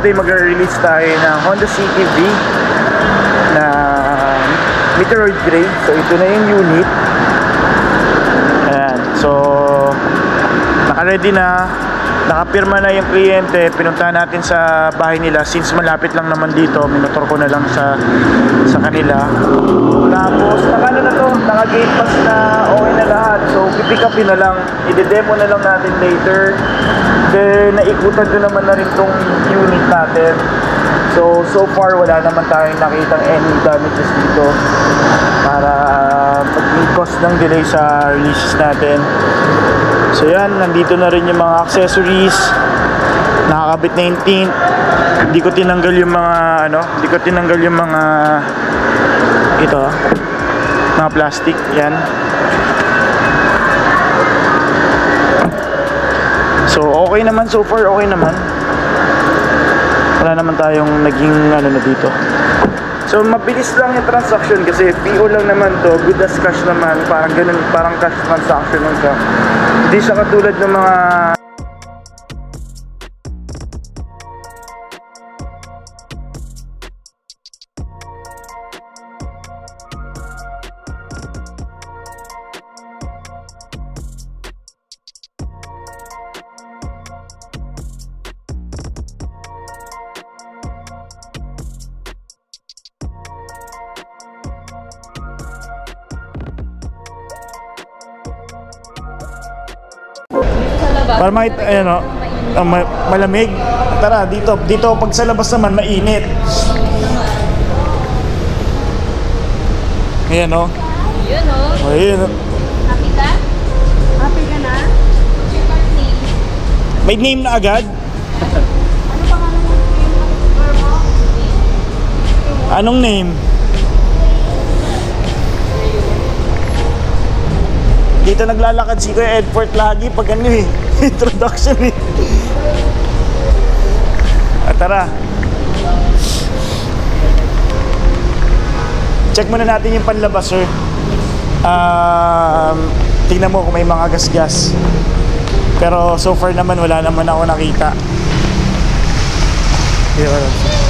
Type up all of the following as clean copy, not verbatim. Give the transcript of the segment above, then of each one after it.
today mag-release tayo ng Honda CT-V na Meteoroid Grey. So ito na yung unit. Ayan. So naka-ready na, nakapirma na yung kliyente. Pinuntahan natin sa bahay nila since malapit lang naman dito. Minotor ko na lang sa kanila. Tapos nakano na to, naka-gate pass na, okay na lahat. So pipick upin na lang, i-demo na lang natin later. Then naikutan ko naman na rin tong unit natin. So far wala naman tayong nakitang any damages dito para mag-cause ng delay sa releases natin. So yan, nandito na rin yung mga accessories. Nakakabit na yung tint. Hindi ko tinanggal yung mga ito, mga plastic. Yan. So okay naman, so far okay naman. Wala naman tayong naging na dito. So mabilis lang yung transaction kasi PO lang naman to, good as cash naman, parang ganun, parang cash transaction lang siya. Hindi siya katulad ng mga para makita, malamig. Tara, dito pag sa labas naman mainit. Ayan o. Ayan o. Happy ka? Happy ka na? May name na agad? Ano pangalan mo? Anong name? Dito naglalakad si Kuya Edfort lagi pag introduction tara. Check muna natin yung panlabas, sir. Tingnan mo kung may mga gas-gas. Pero so far naman wala naman ako nakita.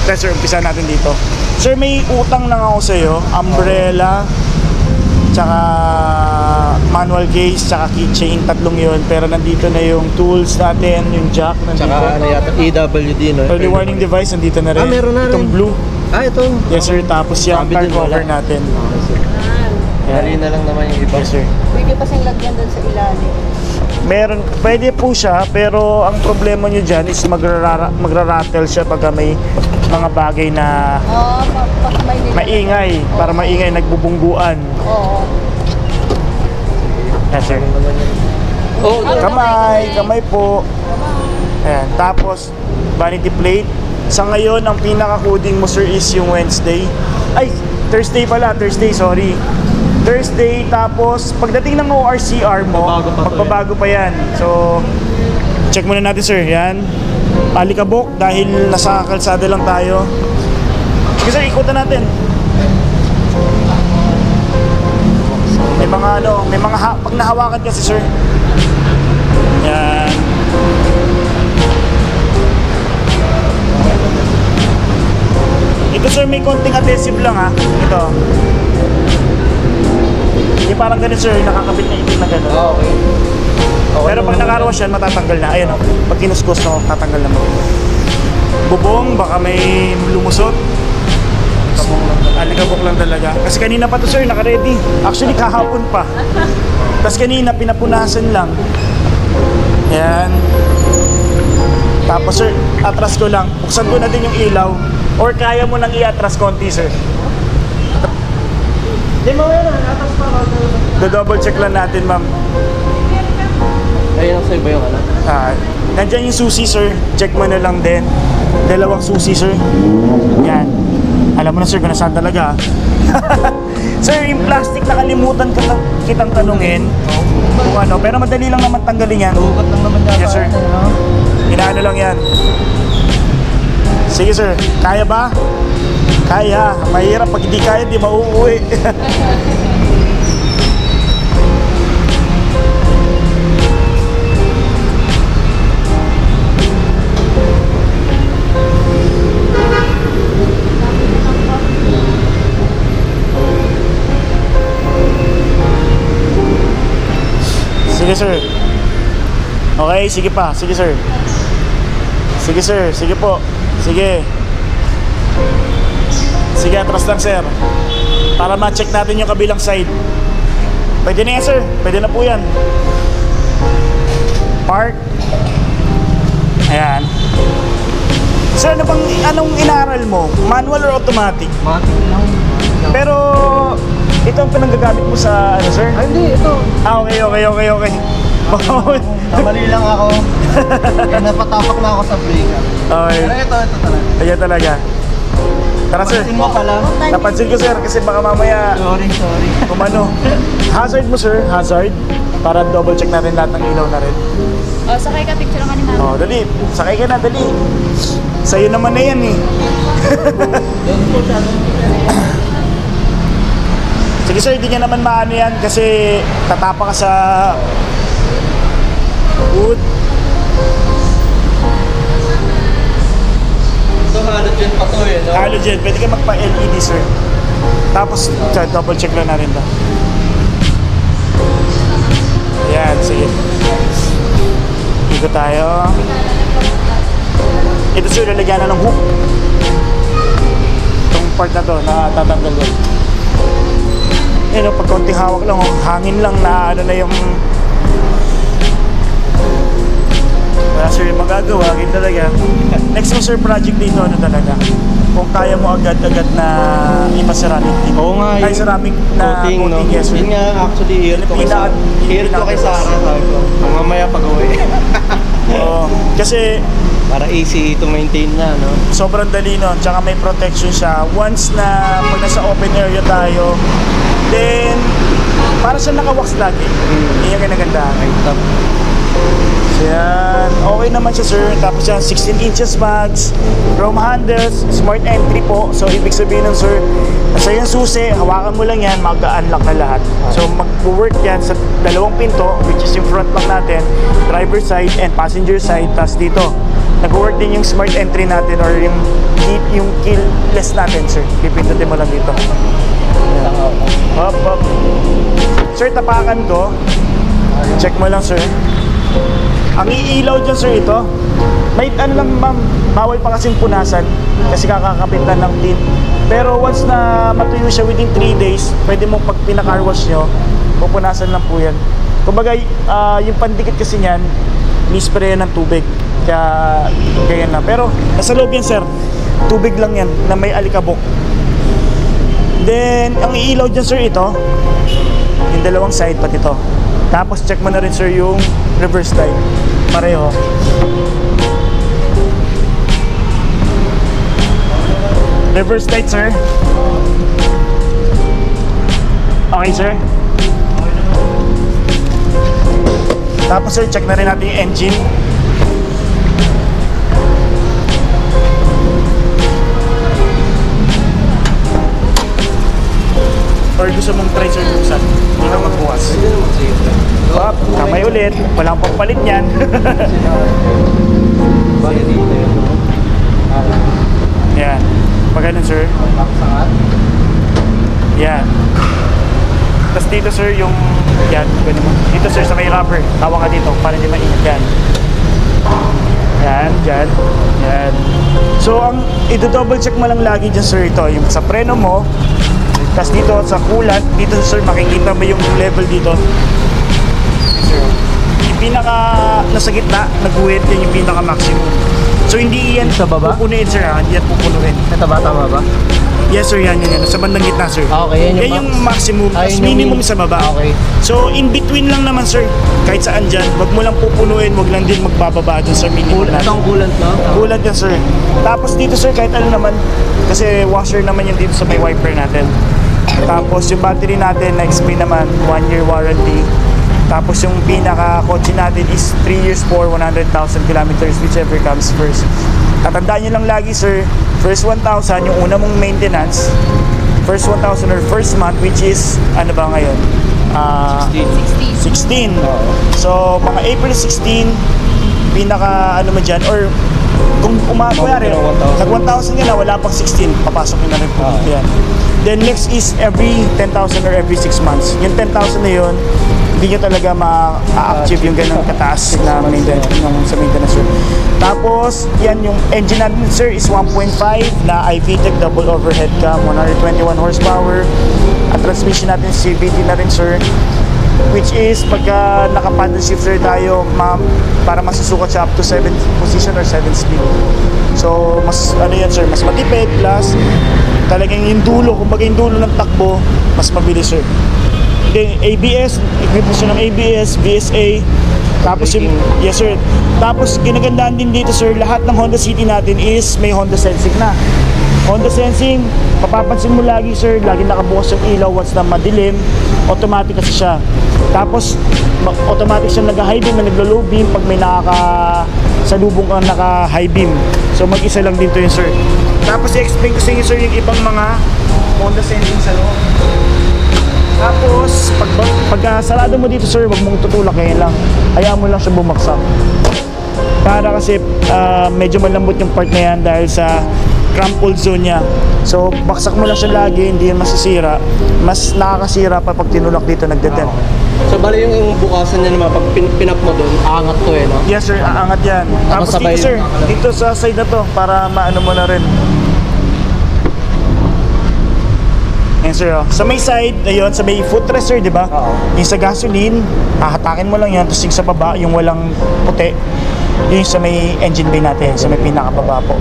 Okay, sir, umpisa natin dito. Sir, may utang lang ako sa'yo. Umbrella, tsaka manual case, tsaka keychain, tatlong yun. Pero nandito na yung tools natin, yung jack nandito. Tsaka yata EWD, no? Early warning device nandito na rin. Meron na rin. Itong blue. Ito. Yes sir, tapos yung car cover natin. Dali na lang naman yung iba. Yes sir. Pwede pa siyang lagyan doon sa ilalim. Meron, pwede po siya, pero ang problema nyo dyan is magra-rattle siya pagka may mga bagay na maingay, para maingay, nagbubungguan. Oo. Yes sir. Oh, Kamay po. Ayan, tapos vanity plate. Sa ngayon, ang pinaka-coding mo sir is yung Wednesday. Ay, Thursday, sorry. Thursday, tapos pagdating ng ORCR mo, magbabago pa yan. So, check muna natin sir, yan. Alikabok dahil nasa kalsada lang tayo. Sige sir, ikutan natin. May mga pag nahawakan kasi sir. Yan. Ito sir, may konting adhesive lang ha. Ito. Yung parang ganun sir, nakakabit na itim na gano'n. Okay. Pero pag nakaroon yan, matatanggal na. Ayun o, pag kinuskus mo, tatanggal na mo. Bubong, baka may lumusot. Alikabok lang talaga. Kasi kanina pa to sir, naka-ready. Actually, kahapon pa. Tapos kanina, pinapunasan lang. Yan. Tapos sir, atras ko lang. Buksan ko na din yung ilaw. Or kaya mo nang i-atras konti sir. Hindi mo yan, atras pa. Do-double check lang natin ma'am. Ayun ang sa'yo ba yung ano? Nandyan yung susi sir. Check mo na lang din. Dalawang susi sir. Yan. Alam mo na sir kung nasaan talaga. Sir, yung plastic nakalimutan ko lang kitang tanungin kung ano. Pero madali lang naman tanggalin yan. Tugot lang naman yata. Yes sir. Inaano lang yan. Sige sir, kaya ba? Kaya. Mahirap pag hindi kaya, di mauuwi. Sige sir. Okay, sige pa. Sige sir. Sige sir, sige po. Sige. Sige, atras lang sir. Para ma-check natin yung kabilang side. Pwede na yan sir. Pwede na po yan. Park. Ayan. Sir, anong inaral mo? Manual or automatic? Matik lang. Pero ito ang pinanggagamit mo sa ano sir? Ay, hindi, ito. Okay. Namali lang ako. Napatapak na ako sa brake. Okay. Pero ito talaga. Ayan talaga. Tara sir. Pansin mo pala. Napansin ko sir kasi baka mamaya Sorry. kumano. Hazard mo sir, hazard. Para double check natin lahat ng ilaw na rin. O, sakay ka, picture lang ka ni mama. Oh, dali. Sakay ka na, dali. Sa'yo naman na yan eh. Sige sir, hindi niya naman maano yan kasi tatapa ka sa wood. Ito halogen pa to eh, no? Halogen, pwede ka magpa-LED sir. Tapos, double check lang natin to. Ayan, sige. Ikot tayo. Ito sir, lalagyan na ng hook. Itong part na to, natatanggal yun. Ayan o, pag konting hawak lang, hangin lang na ano na yung... Wala sir yung magagawa, yun talaga. Next mo sir project dito, ano talaga? Kung kaya mo agad-agad na ipa-ceramic dito. Oo nga, Ay, yung ceramic na coating, no? yes sir. Yun nga, actually, hear ko kay Sarah. Hear ko kay Sarah, sabi ko. Mamaya pag-uwi. Oo, kasi Para easy to maintain na, no? sobrang dali nun, tsaka may protection siya. Once na pag nasa open area tayo, then para siya naka-wax lagi. Yun yung kinaganda. Ay, top. So yan, okay naman siya sir. Tapos yan, 16 inches mags, chrome handles, smart entry po. So ibig sabihin nun sir, nasa yung susi, hawakan mo lang yan, mag-unlock na lahat. So mag-work yan sa dalawang pinto, which is yung front lang natin, driver side and passenger side. Tapos dito, nag-work din yung smart entry natin or yung keyless natin sir. Pipindutin mo lang dito. Hop. Sir, tapakan to. Check mo lang sir. Ang iilaw dyan sir ito, may ano lang ma'am, bawal pa kasing punasan kasi kakakapit na ng tint. Pero once na matuyo siya within 3 days, pwede mo pag pina-car wash nyo, pupunasan lang po yan. Kumbaga, yung pandikit kasi niyan, ni-spray ng tubig. Kaya, ganyan na. Pero, nasa loob yan sir, tubig lang yan na may alikabok. Then, ang iilaw dyan sir ito, yung dalawang side pati ito. Tapos check mo na rin sir yung reverse light. Pareho. Reverse light sir. Okay sir. Tapos sir, check na rin natin yung engine. Or gusto mong try sir buksan? Hindi ka magbukas. Pop, kamay ulit. Walang pampalit yan. Bakit dito yun, no? Yan. Pag ganun sir. Yan. Tapos dito sir yung... Yan. Ganun mo. Dito sir sa may rubber. Tawa ka dito para hindi mainit. Yan. Yan. Yan. Yan. So ang i-double check mo lang lagi dyan sir ito. Yung sa preno mo. Tapos dito sa coolant. Dito sir makikita mo yung level dito. Sir. Yung pinaka nasa gitna. Nag-wet yan yung pinaka maximum. So hindi yan Sa baba? pupunuin sir ha. Hindi yan pupunuin. Ito ba? Tama ba? Yes sir, yan. Sa bandang gitna sir. Okay, yan Yan yung maximum, Ah, tapos yun yung minimum sa baba. Okay. So in between lang naman sir, kahit saan dyan, wag mo lang pupunuin, wag lang din magbababa dun sa minimum natin. Itong coolant, no? Coolant yan sir. Tapos dito sir, kahit ano naman, kasi washer naman yan dito sa may wiper natin. Tapos yung battery natin, na-explain naman, 1 year warranty. Tapos yung pinaka-kotse natin is 3 years for 100,000 kilometers, whichever comes first. Tatandaan nyo lang lagi sir, first 1,000 yung una mong maintenance, first 1,000 or first month, which is, ano ba ngayon? 16. So, mga April 16, pinaka ano mo dyan, or kung kunyari, nag 1,000 ka na, wala pang 16, papasok nyo na rin po dito yan. Then next is every 10,000 or every 6 months. Yung 10,000 na yun, hindi nyo talaga ma-achieve yung ganang kataas na maintenance sa maintenance, sir. Tapos, yan yung engine natin, sir, is 1.5 na iVTEC double overhead cam, 121 horsepower. At transmission natin CVT na rin, sir. Which is, pagka naka-paddle shifter tayo, para masusukat siya up to 7 position or 7 speed. So, mas, ano yan, sir, mas matipid, plus, talagang yung dulo, kumbaga yung dulo ng takbo, mas mabilis, sir. Then, ABS, equipment siya ng ABS, VSA, tapos yung, yes, sir. Tapos, ginagandaan din dito, sir, lahat ng Honda City natin is may Honda Sensing na. Honda Sensing, papapansin mo lagi, sir, lagi nakabukas yung ilaw once na madilim, automatic kasi siya. Tapos, automatic siya nag-high beam na naglo-low beam pag may salubong kang naka-high beam. So, mag-isa lang din to yun, sir. Tapos, i-explain ko sa inyo, sir, yung ibang mga Honda Sensing sa loob. Tapos, pag sarado mo dito, sir, wag mong tutulak, ngayon lang. Hayaan mo lang siya bumaksak. Para kasi medyo malambot yung part na yan dahil sa crumpled zone niya. So, baksak mo lang siya lagi, hindi yan masisira. Mas nakakasira pa pag tinulak dito, nagdedent. So, bali yung bukasan niya naman, pag pinap mo doon, aangat to eh, no? Yes, sir, aangat yan. Tapos dito, sir, dito sa side na to, para maano mo na rin. Ayan, sir, oh. Sa may side, ayun, sa may footrest, sir, di ba? Yung sa gasoline, hahatakin mo lang yan, tapos yung sa baba, yung walang puti, yung sa may engine bay natin, sa may pinakababa po.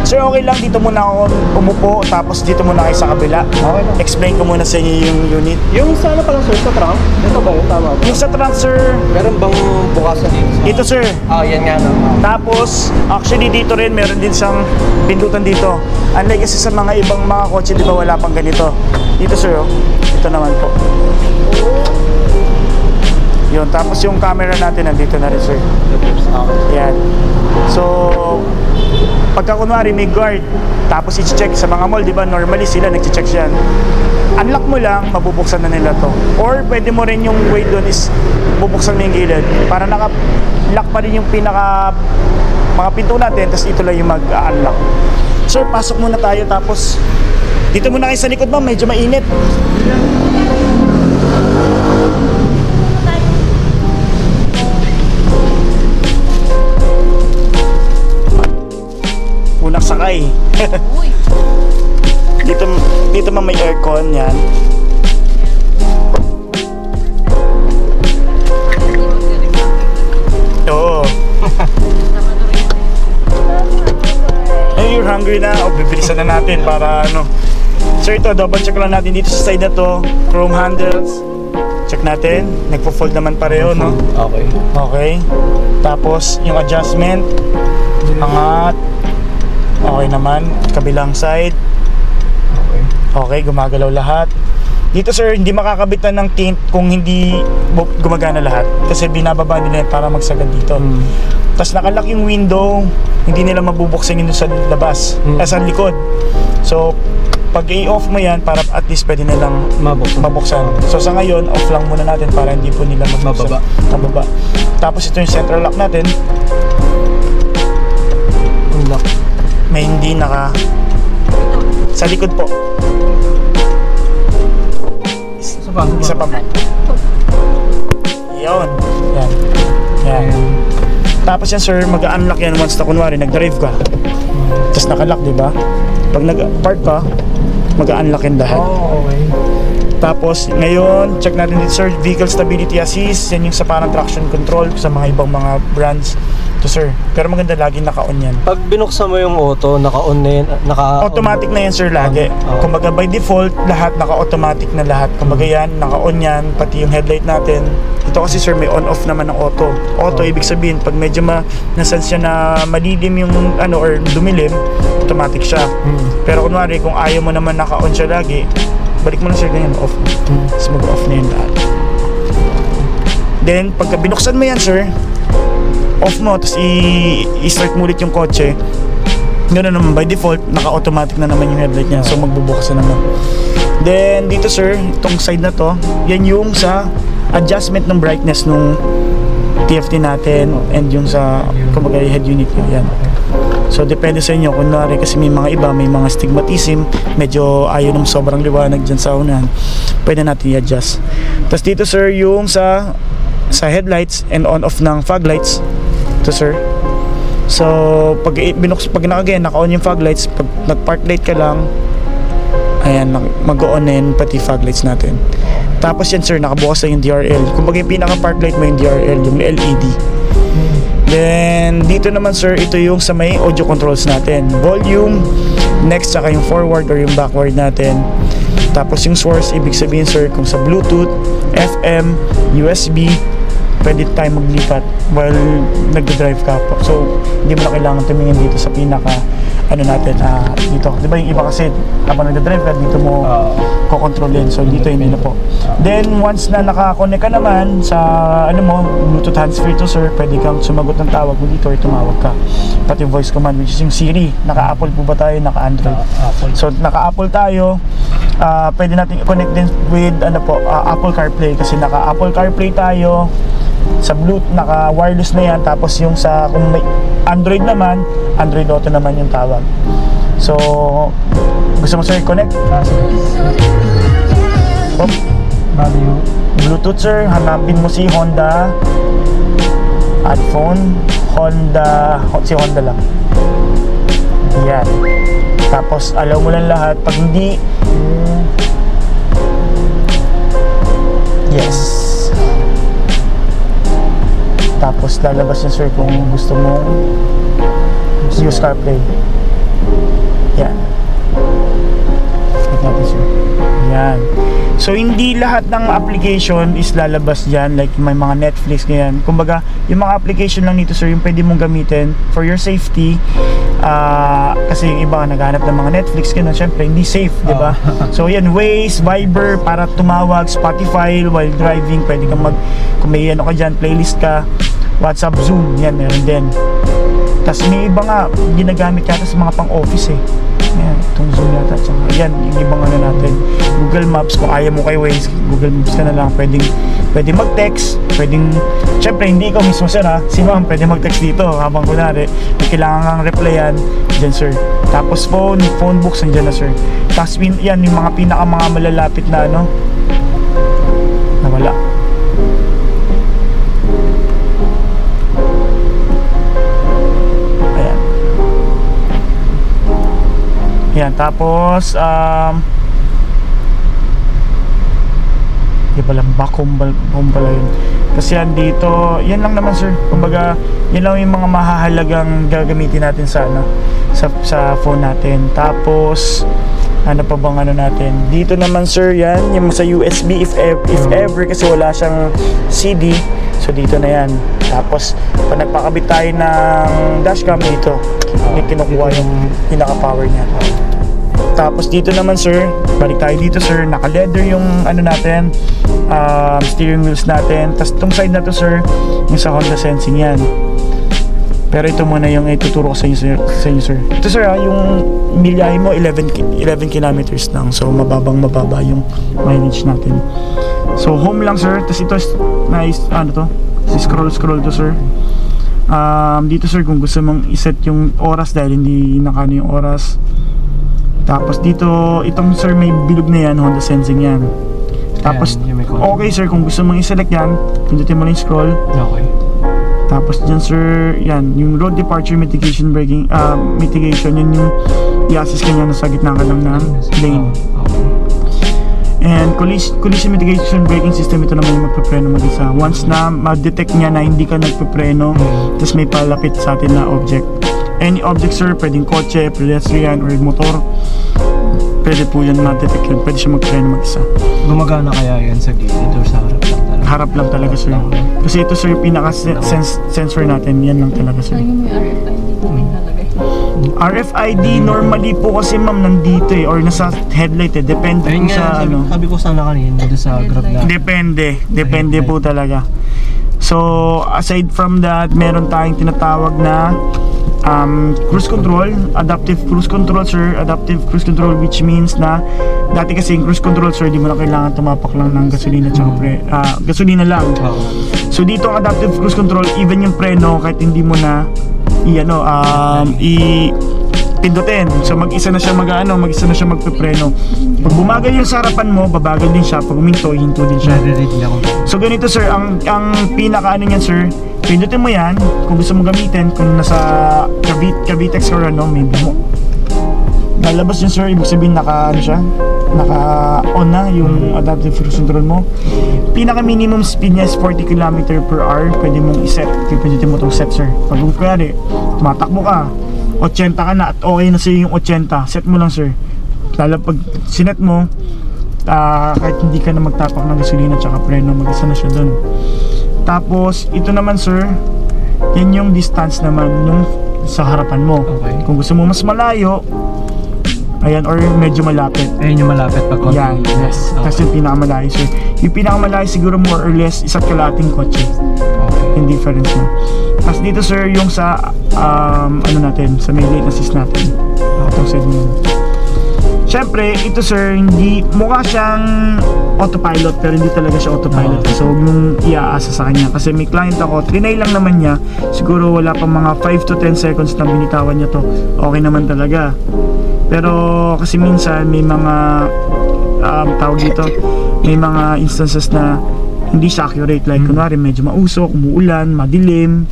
Sir, okay lang, dito muna ako umupo, tapos dito muna kayo sa kabila. Okay lang. Explain ko muna sa inyo yung unit. Yung sana pala, sir, sa trunk, ito ba yun? Tama ba? Yung sa trunk, sir, Meron bang bukasan dito? ito, sir. Yan nga, no? Tapos, actually dito rin, meron din siyang pindutan dito. Unlike kasi sa mga ibang mga kotse, di ba wala pang ganito. Dito, sir, oh. Ito naman po. Yun, tapos yung camera natin nandito na rin, sir. Yan. So, pagka kunwari may guard, tapos i-check sa mga mall, di ba, normally sila nag-check yan. Unlock mo lang, mabubuksan na nila to. Or pwede mo rin yung way doon is bubuksan mo yung gilid para naka-lock pa rin yung mga pinto natin, tapos ito lang yung mag-unlock. Sir, pasok muna tayo, tapos dito muna kayo sa likod, ma'am, medyo mainit. Unang sakay. Uy. dito man may aircon, yan. Oo. You're hungry na, bibilisan na natin para ano. Sir, ito, double check lang natin dito sa side na to. Chrome handles. Check natin. Nagpo-fold naman pareho, no? Okay. Okay. Tapos, yung adjustment. Angat. Okay naman. Kabilang side. Okay, gumagalaw lahat. Dito, sir, hindi makakabitan ng tint kung hindi gumagana lahat. Kasi binababa nila para magsagad dito. Tapos nakalock yung window, hindi nila mabubuksan yun sa labas, sa likod. So, pag i-off mo yan, para at least pwede nilang mabuksan. So, sa ngayon, off lang muna natin para hindi po nila mabuksan. Mababa. Tapos ito yung central lock natin. Lock. May hindi sa likod po. Isa pa mo. Yun. Yan. Yan. Tapos yan, sir, mag-unlock yan once na kunwari nag-drive ka. Tapos nakalock, di ba? Pag nag-park ka, mag-unlock yan lahat. Okay. Tapos ngayon, check natin dito, sir, vehicle stability assist. Yan yung sa parang traction control sa mga ibang mga brands. Ito, sir. Pero maganda lagi naka-on yan. Pag binuksan mo yung auto, naka-on na yan, automatic na yan, sir, lagi. Kumbaga by default, lahat naka-automatic na lahat. Kumbaga yan, naka-on yan, pati yung headlight natin. Ito kasi, sir, may on-off naman ng auto. Auto, ibig sabihin, pag medyo nasense siya na malilim yung ano or dumilim, automatic siya. Pero kunwari, kung ayaw mo naman naka-on siya lagi, balik mo na, sir, ganyan, off. Tapos mag-off na yun lahat. Then, pagka binuksan mo yan, sir, off mo, tapos i-start mo ulit yung kotse. Ganoon naman, by default, naka-automatic na naman yung headlight niya. So, magbubukas na naman. Then, dito, sir, itong side na to, yan yung sa adjustment ng brightness nung TFT natin and yung sa, kumbaga, head unit niya. Yan. So, depende sa inyo. Kunwari, kasi may mga iba, may mga stigmatism, medyo ayaw ng sobrang liwanag dyan sa unahan. pwede natin i-adjust. Tapos dito sir, yung sa headlights and on-off ng fog lights. Ito sir. So, pag naka-on yung fog lights, pag nag-park light ka lang, ayan, mag-on na yun, pati fog lights natin. Tapos yan sir, nakabukas na yung DRL. Kung yung pinaka-park light mo yung DRL, yung LED. Then, dito naman sir, ito yung sa may audio controls natin. Volume, next, saka yung forward or yung backward natin. Tapos yung source, ibig sabihin sir, kung sa Bluetooth, FM, USB, pwede tayo maglipat while nagdadrive ka po. So, hindi mo na kailangan tumingin dito sa pinaka dito. Di ba yung iba kasi habang nagdadrive ka, dito mo kokontrolin. So, dito hindi na po. Then, once na nakakonect ka naman sa Bluetooth hands-free to sir, pwede kang sumagot ng tawag mo dito or tumawag ka. Pati yung voice command, which is yung Siri. Naka-Apple po ba tayo? Naka-Android. So, naka-Apple tayo. Pwede natin i-connect din with Apple CarPlay kasi naka-Apple CarPlay tayo. Sa Bluetooth, naka-wireless na yan. Tapos yung kung may Android naman, Android Auto naman yung tawag. So, gusto mo sir i-connect? Bluetooth sir, hanapin mo si Honda. Add phone, si Honda lang. Yan. Tapos, alaw mo lang lahat. Pag hindi, yes. Tapos lalabas yun sir kung gusto mo use CarPlay. Yan. Check natin sir. Yan. So hindi lahat ng application is lalabas dyan, like may mga Netflix ganyan. Kumbaga yung mga application lang nito sir yung pwede mong gamitin for your safety. Kasi yung iba naghanap ng mga Netflix ganun, syempre hindi safe, di ba? So yan, Waze, Viber para tumawag, Spotify while driving, pwede kang kung may ka dyan, playlist ka, WhatsApp, Zoom, yan meron din. Tapos may iba nga ginagamit yata sa mga pang-office eh. Yan, itong Zoom yata. So, yan, yung ibang natin. Google Maps, kung ayaw mo kay Waze, Google Maps ka na lang. Pwedeng mag-text, syempre hindi ikaw mismo sir ha, si ma'am pwede mag-text dito habang kunwari may kailangan kang replyan, dyan sir. Tapos phone books, nandiyan na sir. Tapos yan, yung mga mga malalapit na nawala. Yan, tapos di pala back home pala yun. Kasi yan dito, yan lang naman sir. Kumbaga, yan lang yung mga mahahalagang gagamitin natin sa sa phone natin. Tapos ano pa bang natin? Dito naman sir, yan yung sa USB if ever kasi wala siyang CD. So dito na yan. Tapos pag nagpakabit tayo ng dashcam dito, may kinukuha yung pinaka-power niya. Tapos dito naman sir, balik tayo dito sir, naka-leather yung natin, steering wheels natin. Tapos itong side na to sir, yung sa Honda Sensing yan. Pero ito muna yung ituturo ko sa inyo sir. Ito sir yung milyahe mo 11 kilometers lang. So mababa yung mileage natin. So home lang sir. Tapos ito nice, scroll to sir. Dito sir kung gusto mong iset yung oras dahil hindi nakano yung oras. Tapos dito, itong sir may bilog na yan, Honda Sensing yan. Tapos, okay sir, kung gusto mong i-select yan, pindutin mo lang yung scroll. Okay. Tapos dyan sir, yan, yung road departure mitigation braking, mitigation, yun yung i-assist ka niya nasa gitna ka lang ng lane. And collision mitigation braking system, ito naman yung magpapreno mo isa. Once na ma-detect niya na hindi ka nagpapreno, tapos may palapit sa atin na object. Any object sir, pwedeng kotse, pedestrian, or motor, pwede po yan ma-detect yun, pwede siya mag-preno mag-isa. Gumagana kaya yan sa gilid or sa harap lang talaga? Harap lang talaga sir. Kasi ito sir, pinaka-sensor natin, yan lang talaga sir. Ano yung RFID dito may nalagay? RFID normally po kasi ma'am nandito or nasa headlight depende po sa sabi ko sana kanina doon sa grab na. Depende po talaga. So aside from that, meron tayong tinatawag na cruise control, adaptive cruise control sir. Adaptive cruise control which means na dati kasi yung cruise control sir, di mo na kailangan tumapak lang ng gasolina tsaka gasolina lang. So dito ang adaptive cruise control, even yung preno kahit hindi mo na pindutin. So mag-isa na siya mag-isa na siya magpepreno. Pag bumagal yung sa harapan mo, babagal din siya. Pag huminto, hinto din siya. So ganito sir, ang pinaka niyan sir, pindutin mo yan kung gusto mo gamitin, kung nasa Cavitex or may mo. Lalabas yun sir, ibig sabihin naka-on na yung adaptive cruise control mo. Pinaka minimum speed niya is 40 km/h. Pwede mong iset, pindutin mo itong set sir. Pag kaya tumatakbo ka 80 ka na at okay na sa'yo yung 80, set mo lang sir. Lalo pag sinet mo, kahit hindi ka na magtapak ng gasolina tsaka preno, mag-isa na siya dun. Tapos ito naman sir, yan yung distance naman yung sa harapan mo. Kung gusto mo mas malayo, ayan, or medyo malapit. Ayun yung malapit pa konti. Yan, yes. Kasi yung pinakamalayo sir. Yung pinakamalayo siguro more or less isa't kalating kotse. Yung difference mo. Tapos dito sir, yung sa natin, sa may lane assist natin. Itong side mo. Siyempre, ito sir, hindi mukha siyang autopilot pero hindi talaga siya autopilot. So huwag mong iaasa sa kanya kasi may client ako, trinay lang naman niya. Siguro wala pang mga 5 to 10 seconds na binitawan niya to. Okay naman talaga. Pero kasi minsan may mga tawag dito, may mga instances na hindi siya accurate, like kunwari medyo mausok, umuulan, madilim.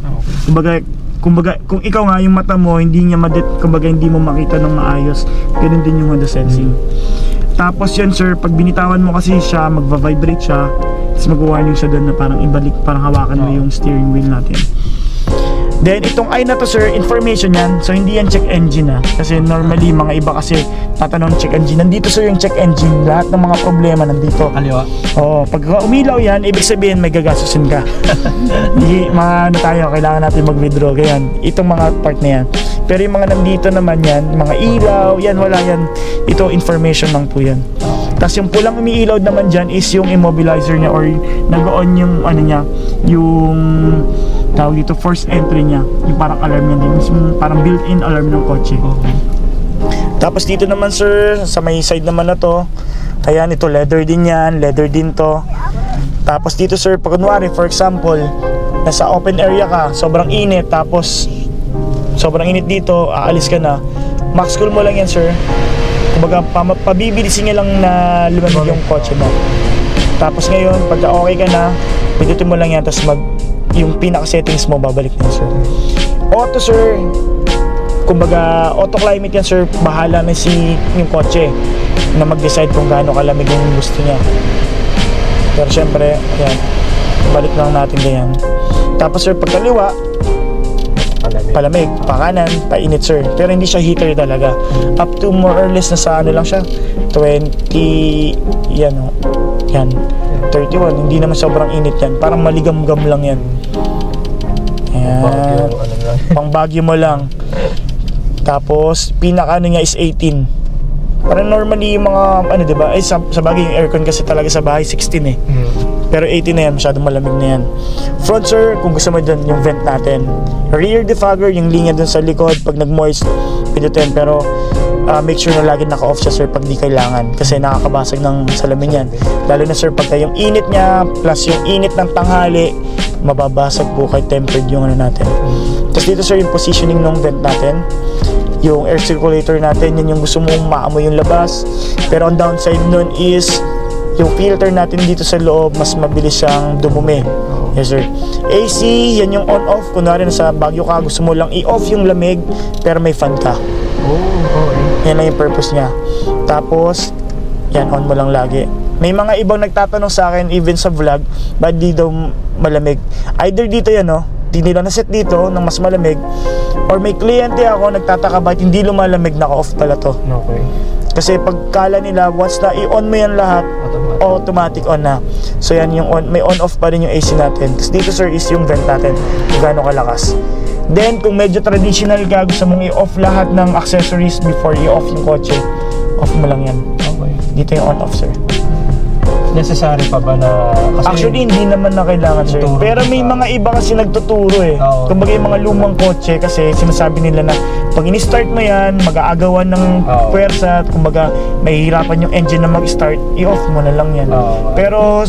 Kumbaga kung ikaw nga yung mata mo hindi niya kumbaga hindi mo makita ng maayos, ganoon din yung Honda Sensing. Tapos yun sir, pag binitawan mo kasi siya, magva-vibrate siya, tapos mag-warning siya doon na parang ibalik, parang hawakan mo yung steering wheel natin. Then itong I na to sir, information yan. So hindi yan check engine kasi normally mga iba kasi tatanong check engine. Nandito sir yung check engine. Lahat ng mga problema nandito. Kaliwa. Oo, pag umilaw yan, ibig sabihin may gagasusin ka. Hindi, tayo, kailangan natin mag-withdraw. Ganyan, itong mga part na yan. Pero yung mga nandito naman yan, mga ilaw, yan, wala yan. Ito, information lang po yan. Tapos yung pulang umiilaw naman dyan is yung immobilizer niya or nag-on yung yung tawag dito, force entry niya, yung parang alarm niya din, parang built-in alarm ng kotse. Tapos dito naman sir, sa may side naman na to, ayan, ito leather din yan, leather din to. Tapos dito sir, pag kunwari for example, nasa open area ka, sobrang init, tapos sobrang init dito, aalis ka na, max cool mo lang yan sir. Kumbaga pabibilisin niya lang na lumamig yung kotse mo. Tapos ngayon, pagka okay ka na, pindutin mo lang yan, tapos yung pinaka-settings mo, babalik na sir. Auto sir, kumbaga auto climate yan sir, bahala na yung kotse na mag-decide kung gaano kalamig yung gusto niya. Pero syempre, ayan, balik lang natin ganyan. Tapos sir, pagkaliwa, palamig, pakanan, painit sir. Pero hindi siya heater talaga. Up to more or less na sa lang siya, 20, yan o, yan, 31, hindi naman sobrang init yan. Parang maligam-gam lang yan. Ayan, pang Baguio mo lang. Tapos, pinaka niya is 18. Parang normally yung mga, diba? Sa bagay yung aircon kasi talaga sa bahay, 16 eh. Pero 18 na yan, masyadong malamig na yan. Front sir, kung gusto mo dyan, yung vent natin. Rear defogger, yung linya dun sa likod, pag nag-moist, pindutin. Pero, make sure na lagi naka-off siya sir pag di kailangan kasi nakakabasag ng salamin yan. Lalo na sir pagka yung init niya plus yung init ng tanghali, mababasag po kahit tempered yung natin. Tapos dito sir yung positioning ng vent natin, yung air circulator natin, yan yung gusto mong maamoy yung labas. Pero ang downside nun is yung filter natin dito sa loob, mas mabilis siyang dumumi. Yes sir. AC, yan yung on-off. Kunwari nasa Baguio ka, gusto mo lang i-off yung lamig pero may fan ka. Yan lang yung purpose niya. Tapos, yan, on mo lang lagi. May mga ibang nagtatanong sa akin, even sa vlog, ba't di daw malamig? Either dito yan, di nila naset dito ng mas malamig, or may kliyente ako, nagtataka ba't hindi lumalamig, naka-off pala to. Okay. Kasi pagkala nila, once na i-on mo yan lahat, automatic on na. So yan yung on, may on-off pa rin yung AC natin. Tapos dito sir is yung vent natin, kung gaano kalakas. Then, kung medyo traditional ka, gusto mong i-off lahat ng accessories before i-off yung kotse, off mo lang yan. Okay. Dito yung on-off, sir. Necessary pa ba na... Kasi actually, hindi naman na kailangan, sir. Pero may mga iba kasi nagtuturo eh. Kumbaga yung mga lumang kotse kasi sinasabi nila na pag in-start mo yan, mag-aagawan ng puwersa at kumbaga mahihirapan yung engine na mag-start, i-off mo na lang yan. Pero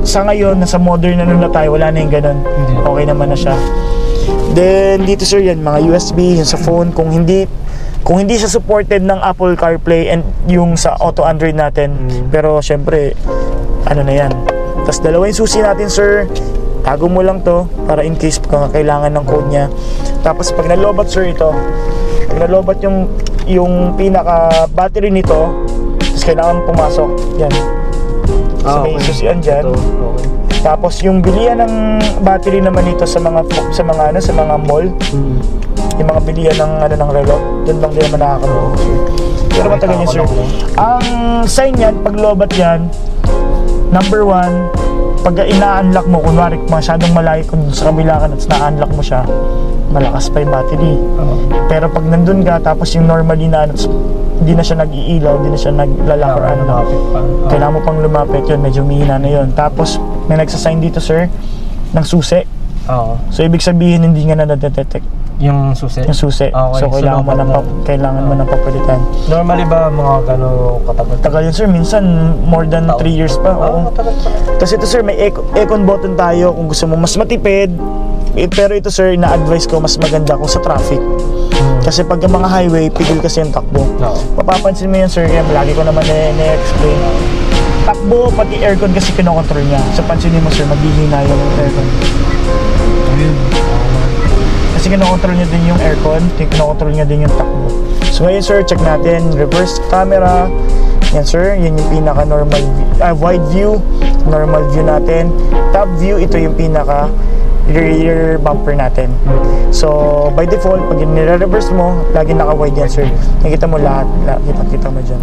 sa ngayon, nasa modern na tayo, wala na yung ganun. Okay naman na siya. Then dito sir yan, mga USB, yan sa phone. Kung hindi kung hindi siya supported ng Apple CarPlay and yung sa auto Android natin, pero syempre ano na yan. Tapos dalawa yung susi natin, sir. Tago mo lang to para in case kailangan ng code niya. Tapos pag nalobat, sir, ito, pag nalobat yung pinaka battery nito, tapos kailangan pumasok yan. So may susian dyan. Okay. Tapos yung bilihan ng battery naman nito sa mga mall, yung mga bilihan ng relo, doon lang din naman nakakaroon. Pero matagal yun, sir. Ang sign yan, pag lobat yan, number 1, pag ina-unlock mo, kunwari masyadong malayo kung sa kabila ka at na-unlock mo siya, malakas pa yung battery. Pero pag nandun ka, tapos yung normally na hindi na siya nag-iilaw, hindi na siya naglalak or ano na, kailangan mo pang lumapit yun, medyo mahina na yun. Tapos may nagsasign dito, sir, ng susi. So ibig sabihin hindi nga na-detect Yung susi? yung susi. Okay, So kailangan mo ng papalitan. Normally ba mga gano'ng katagal? Tagal yun, sir, minsan more than 3 years pa. Oo. Matagal pa. Tapos ito, sir, may aircon button tayo kung gusto mo mas matipid. Pero ito, sir, na-advise ko mas maganda kung sa traffic. Kasi pag mga highway, pigil kasi yung takbo. Mapapansin mo yan, sir, kaya lagi ko naman na-explain. Takbo, pati aircon kasi kinokontrol niya. So pansinin mo, sir, maghihina yung aircon. Kasi kinokontrol niya din yung aircon, kinokontrol niya din yung takbo. So ngayon, sir, check natin. Reverse camera. Yan, sir, yan yung pinaka normal wide view, normal view natin. Top view, ito yung pinaka rear bumper natin. So by default, pag nire-reverse mo, lagi naka-wide yan, sir. Nakita mo lahat, kita mo dyan.